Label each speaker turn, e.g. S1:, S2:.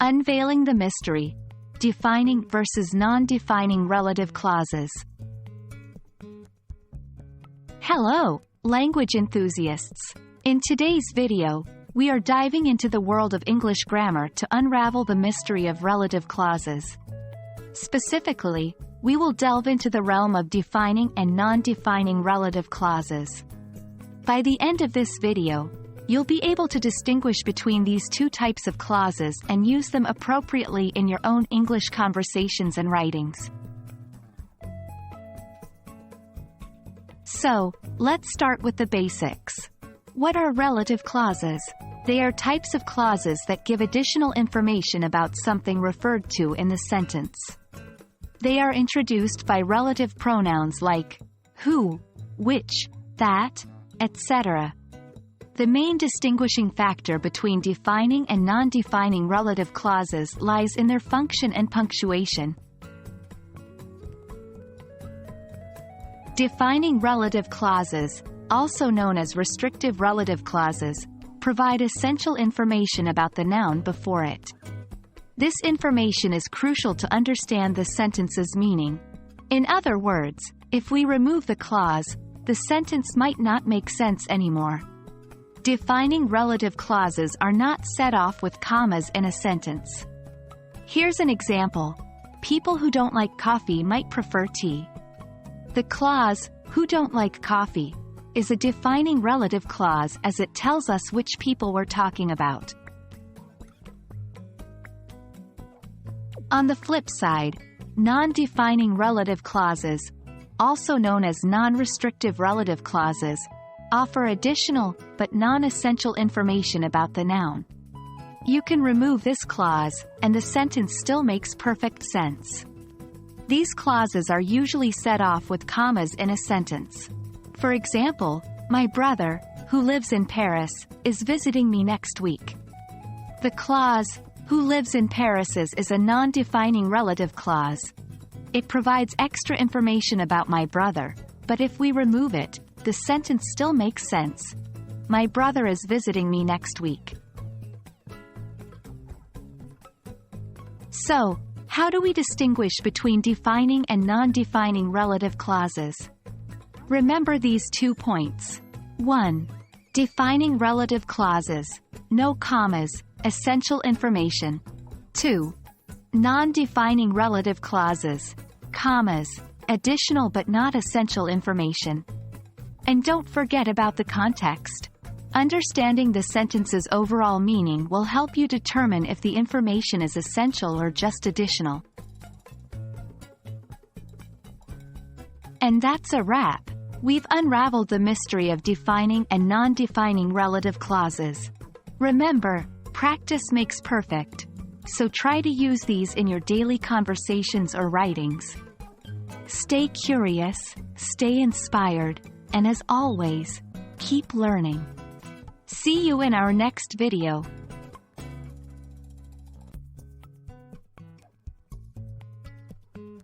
S1: Unveiling the mystery. Defining versus non-defining relative clauses. Hello, language enthusiasts. In today's video, we are diving into the world of English grammar to unravel the mystery of relative clauses. Specifically, we will delve into the realm of defining and non-defining relative clauses. By the end of this video, you'll be able to distinguish between these two types of clauses and use them appropriately in your own English conversations and writings. So, let's start with the basics. What are relative clauses? They are types of clauses that give additional information about something referred to in the sentence. They are introduced by relative pronouns like who, which, that, etc. The main distinguishing factor between defining and non-defining relative clauses lies in their function and punctuation. Defining relative clauses, also known as restrictive relative clauses, provide essential information about the noun before it. This information is crucial to understand the sentence's meaning. In other words, if we remove the clause, the sentence might not make sense anymore. Defining relative clauses are not set off with commas in a sentence. Here's an example. People who don't like coffee might prefer tea. The clause, who don't like coffee, is a defining relative clause as it tells us which people we're talking about. On the flip side, non-defining relative clauses, also known as non-restrictive relative clauses, offer additional, but non-essential information about the noun. You can remove this clause, and the sentence still makes perfect sense. These clauses are usually set off with commas in a sentence. For example, my brother, who lives in Paris, is visiting me next week. The clause, who lives in Paris is a non-defining relative clause. It provides extra information about my brother, but if we remove it, the sentence still makes sense. My brother is visiting me next week. So, how do we distinguish between defining and non-defining relative clauses? Remember these 2 points. 1. Defining relative clauses, no commas, essential information. 2. Non-defining relative clauses, commas, additional but not essential information. And don't forget about the context. Understanding the sentence's overall meaning will help you determine if the information is essential or just additional. And that's a wrap. We've unraveled the mystery of defining and non-defining relative clauses. Remember, practice makes perfect. So try to use these in your daily conversations or writings. Stay curious, stay inspired, and as always, keep learning. See you in our next video.